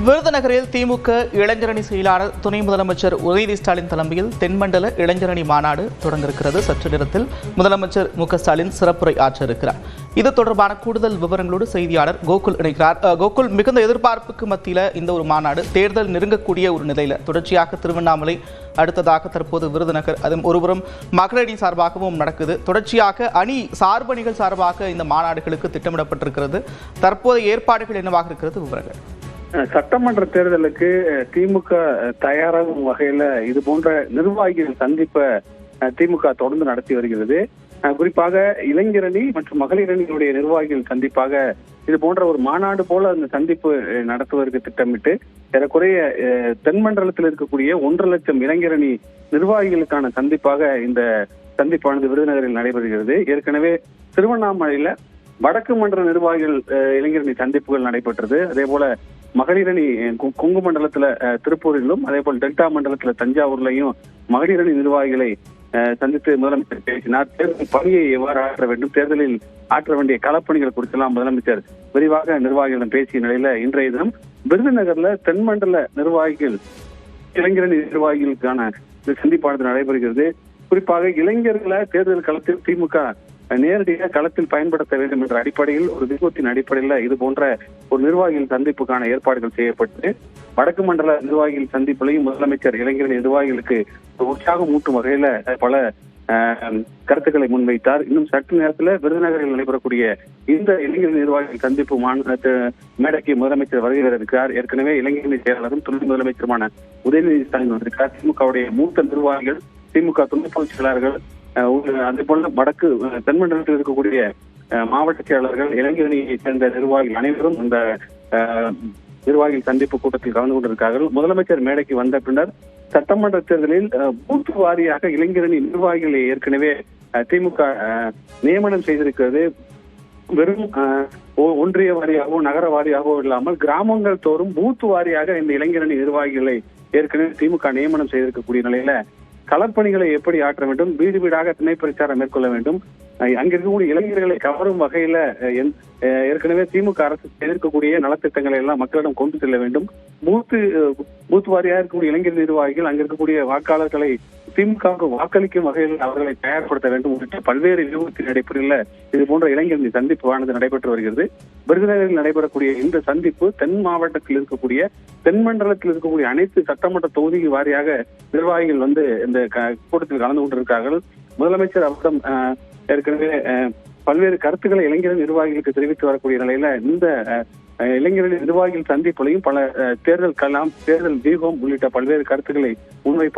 விருதுநகரில் திமுக இளைஞரணி செயலாளர் துணை முதலமைச்சர் உதயநிதி ஸ்டாலின் தலைமையில் தென்மண்டல இளைஞரணி மாநாடு தொடங்கியிருக்கிறது. சற்று நேரத்தில் முதலமைச்சர் மு.க.ஸ்டாலின் சிறப்புரை ஆற்ற இருக்கிறார். இது தொடர்பான கூடுதல் விவரங்களோடு செய்தியாளர் கோகுல் இணைக்கிறார். கோகுல், மிகுந்த எதிர்பார்ப்புக்கு மத்தியில் இந்த ஒரு மாநாடு தேர்தல் நெருங்கக்கூடிய ஒரு நிலையில் தொடர்ச்சியாக திருவண்ணாமலை, அடுத்ததாக தற்போது விருதுநகர், அதுவும் ஒருபுறம் மகளிரணி சார்பாகவும் நடக்குது. தொடர்ச்சியாக சார்பணிகள் சார்பாக இந்த மாநாடுகளுக்கு திட்டமிடப்பட்டிருக்கிறது. தற்போது ஏற்பாடுகள் என்னவாக இருக்கிறது? விவரங்கள். சட்டமன்ற தேர்தலுக்கு திமுக தயாராகும் வகையில இது போன்ற நிர்வாகிகள் சந்திப்பை திமுக தொடர்ந்து நடத்தி வருகிறது. குறிப்பாக இளைஞரணி மற்றும் மகளிரணிகளுடைய நிர்வாகிகள் சந்திப்பாக இது போன்ற ஒரு மாநாடு போல அந்த சந்திப்பு நடத்துவதற்கு திட்டமிட்டு ஏறக்குறைய தென்மண்டலத்தில் இருக்கக்கூடிய 1.5 லட்சம் இளைஞரணி நிர்வாகிகளுக்கான சந்திப்பாக இந்த சந்திப்பானது விருதுநகரில் நடைபெறுகிறது. ஏற்கனவே திருவண்ணாமலையில வடக்கு மண்டல நிர்வாகிகள் இளைஞரணி சந்திப்புகள் நடைபெற்றது. அதே போல மகளிரணி கொங்கு மண்டலத்துல திருப்பூரிலும், அதே போல் டெல்டா மண்டலத்துல தஞ்சாவூர்லையும் மகளிரணி நிர்வாகிகளை சந்தித்து முதலமைச்சர் பேசினார். தேர்தல் பணியை எவ்வாறு ஆற்ற வேண்டும், தேர்தலில் ஆற்ற வேண்டிய களப்பணிகள் குறித்தெல்லாம் முதலமைச்சர் விரிவாக நிர்வாகிகளிடம் பேசிய நிலையில இன்றைய தினம் விருதுநகர்ல தென்மண்டல நிர்வாகிகள் இளைஞரணி நிர்வாகிகளுக்கான சந்திப்பானது நடைபெறுகிறது. குறிப்பாக இளைஞர்களை தேர்தல் களத்தில் திமுக நேரடியாக களத்தில் பயன்படுத்த வேண்டும் என்ற அடிப்படையில் ஒரு விருப்பத்தின் அடிப்படையில் இது போன்ற ஒரு நிர்வாகிகள் சந்திப்புக்கான ஏற்பாடுகள் செய்யப்பட்டு வடக்கு மண்டல நிர்வாகிகள் சந்திப்பிலையும் முதலமைச்சர் இளைஞர் நிர்வாகிகளுக்கு உற்சாகம் ஊட்டும் வகையில பல கருத்துக்களை முன்வைத்தார். இன்னும் சற்று நேரத்தில் விருதுநகரில் நடைபெறக்கூடிய இந்த இளைஞர் நிர்வாகிகள் சந்திப்பு மேடைக்கு முதலமைச்சர் வருகை இருக்கிறார். ஏற்கனவே இளைஞரணி செயலாளரும் துணை முதலமைச்சருமான உதயநிதி ஸ்டாலின் வந்திருக்கிறார். திமுகவுடைய மூத்த நிர்வாகிகள், திமுக துணை பொதுச் செயலாளர்கள், அதே போல வடக்கு தென்மண்டலத்தில் இருக்கக்கூடிய மாவட்ட செயலாளர்கள், இளைஞரணியை சேர்ந்த நிர்வாகிகள் அனைவரும் இந்த நிர்வாகிகள் சந்திப்பு கூட்டத்தில் கலந்து கொண்டிருக்கிறார்கள். முதலமைச்சர் மேடைக்கு வந்த பின்னர் சட்டமன்ற தேர்தலில் பூத் வாரியாக இளைஞரணி நிர்வாகிகளை ஏற்கனவே திமுக நியமனம் செய்திருக்கிறது. வெறும் ஒன்றிய வாரியாகவோ நகர வாரியாகவோ இல்லாமல் கிராமங்கள் தோறும் பூத் வாரியாக இந்த இளைஞரணி நிர்வாகிகளை ஏற்கனவே திமுக நியமனம் செய்திருக்கக்கூடிய நிலையில களப்பணிகளை எப்படி ஆற்ற வேண்டும், வீடு வீடாக திணை பிரச்சாரம் மேற்கொள்ள வேண்டும், அங்க இருக்கக்கூடிய இளைஞர்களை கவரும் வகையில ஏற்கனவே திமுக அரசு எதிர்க்கக்கூடிய நலத்திட்டங்களை எல்லாம் மக்களிடம் கொண்டு செல்ல வேண்டும். பூத் வாரியாக இருக்கக்கூடிய இளைஞர் நிர்வாகிகள் அங்க இருக்கக்கூடிய வாக்காளர்களை திமுகவுக்கு வாக்களிக்கும் வகையில் அவர்களை தயார்படுத்த வேண்டும் உள்ளிட்ட பல்வேறு வியூகத்தின் அடிப்படையில் இது போன்ற இளைஞரணி சந்திப்பானது நடைபெற்று வருகிறது. விருதுநகரில் நடைபெறக்கூடிய இந்த சந்திப்பு தென் மாவட்டத்தில் இருக்கக்கூடிய தென்மண்டலத்தில் இருக்கக்கூடிய அனைத்து சட்டமன்ற தொகுதி வாரியாக நிர்வாகிகள் இந்த கூட்டத்தில் கலந்து கொண்டிருக்கிறார்கள். முதலமைச்சர் அவரிடம் ஏற்கனவே பல்வேறு கருத்துக்களை இளைஞர் நிர்வாகிகளுக்கு தெரிவித்து வரக்கூடிய நிலையில இந்த இளைஞர்கள் நிர்வாகிகள் சந்திப்புலையும் பல தேர்தல் வியூகம் உள்ளிட்ட பல்வேறு கருத்துக்களை முன்வைப்பார்.